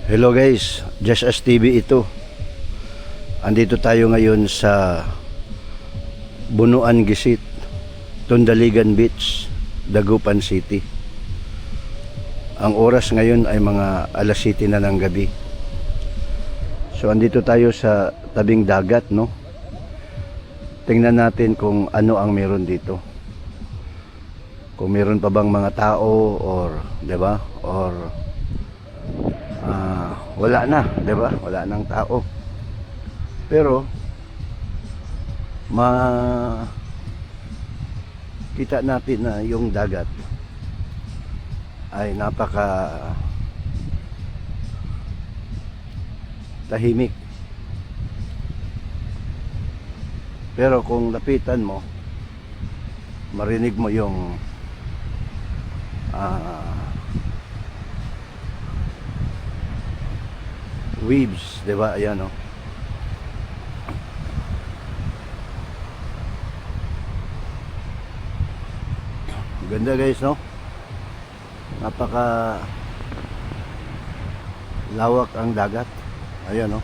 Hello guys, Just As TV ito. Andito tayo ngayon sa Bunuan Gisit, Tundaligan Beach, Dagupan City. Ang oras ngayon ay mga alas 7 na ng gabi. So andito tayo sa tabing dagat, no? Tingnan natin kung ano ang meron dito. Kung meron pa bang mga tao or, 'di ba? Or wala na, 'di ba? Wala nang tao. Pero kita natin na yung dagat ay napaka tahimik. Pero kung lapitan mo, marinig mo yung waves, 'di ba? Ayan, oh. Ganda guys, no? Napaka lawak ang dagat. Ayan, no?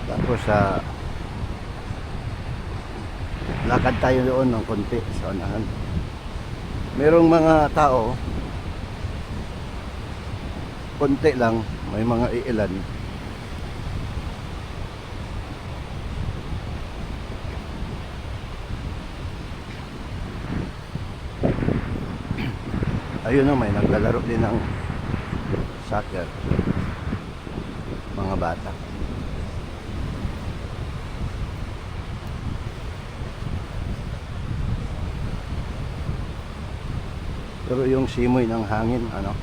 Tapos lakad tayo doon ng konti sa unahan. Merong mga tao, konti lang, may mga iilan. Ayun, no, may naglalaro din ng soccer, mga bata. Pero yung simoy ng hangin, ano,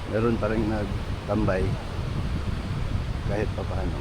meron pa rin nagtambay kahit pa paano.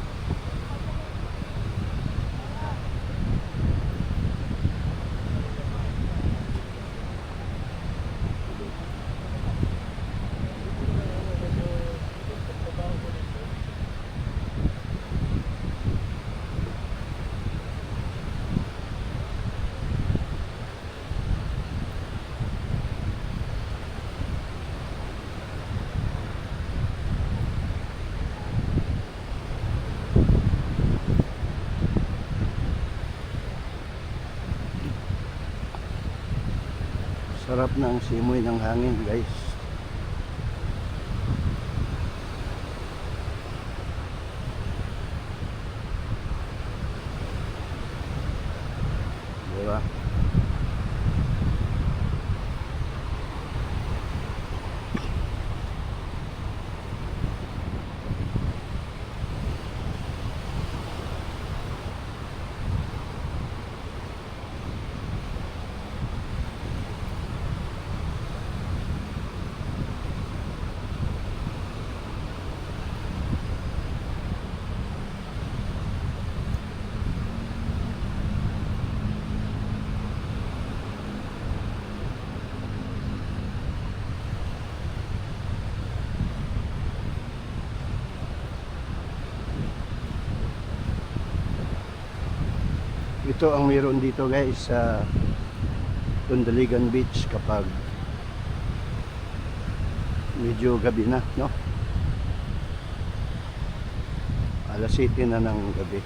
Sarap na ang simoy ng hangin, guys. Diba? Ito ang meron dito guys sa Tundaligan Beach kapag medyo gabi na, no? Alas 7 na ng gabi.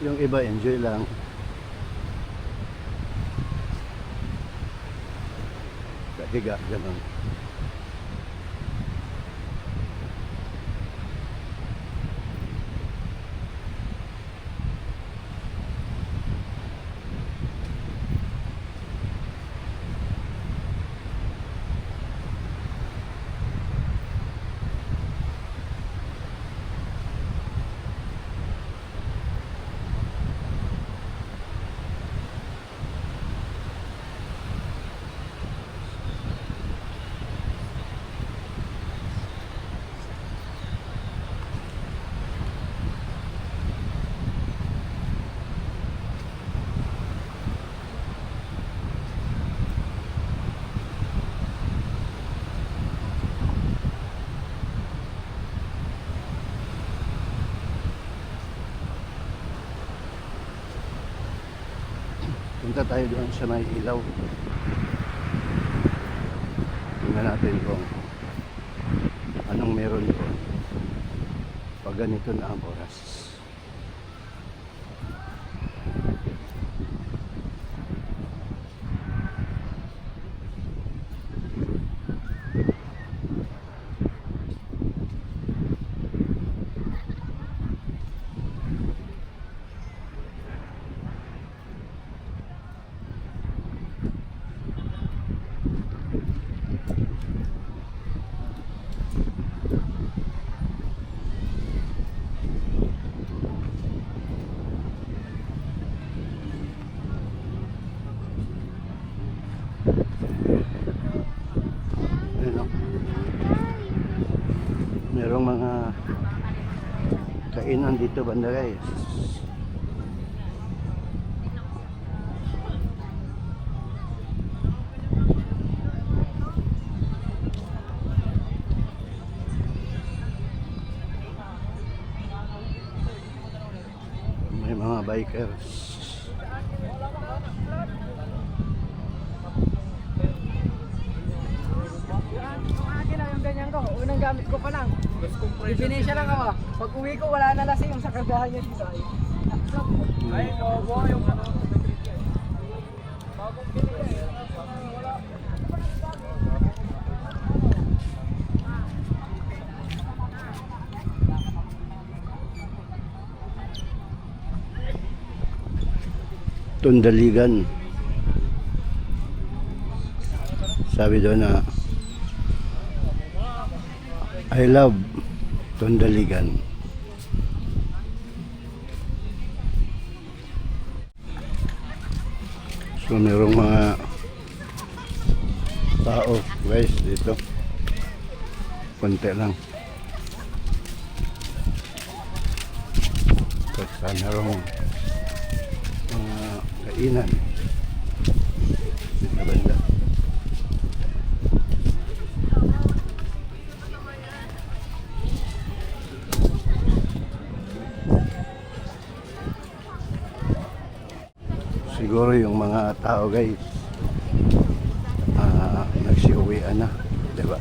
Yung iba enjoy lang. Sa higa, ganun. Punta tayo doon sa may ilaw. Tingnan natin kung anong meron doon pag ganito na ang oras. Ano? Merong mga kainan dito banda guys. May mga bikers. Yung ganyan ko, unang gamit ko pa lang. Definisya lang ako. Pag uwi ko, wala na lasing yung sa kargahan niya dito. Ay, lobo yung ano. Bagong binigay. Wala. Tundaligan. Sabi doon na I love Tundaligan. So merong mga tao guys dito. Konti lang. Basta merong mga kainan dito banda. Siguro yung mga tao guys nagsiuwian na, diba?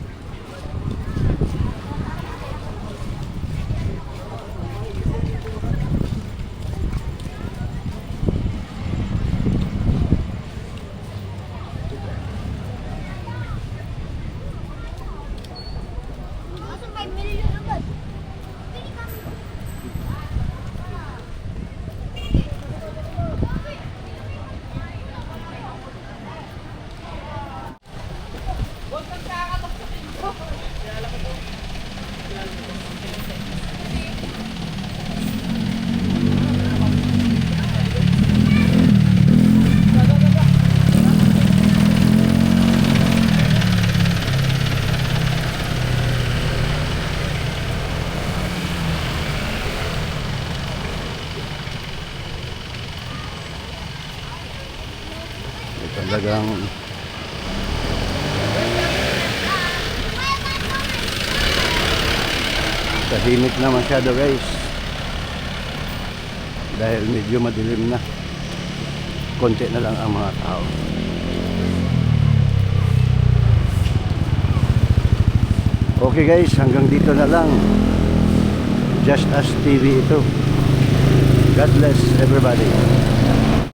Talagang tahimik na masyado guys dahil medyo madilim na, konti na lang ang mga tao. Okay guys, hanggang dito na lang. Just Us TV ito. God bless everybody.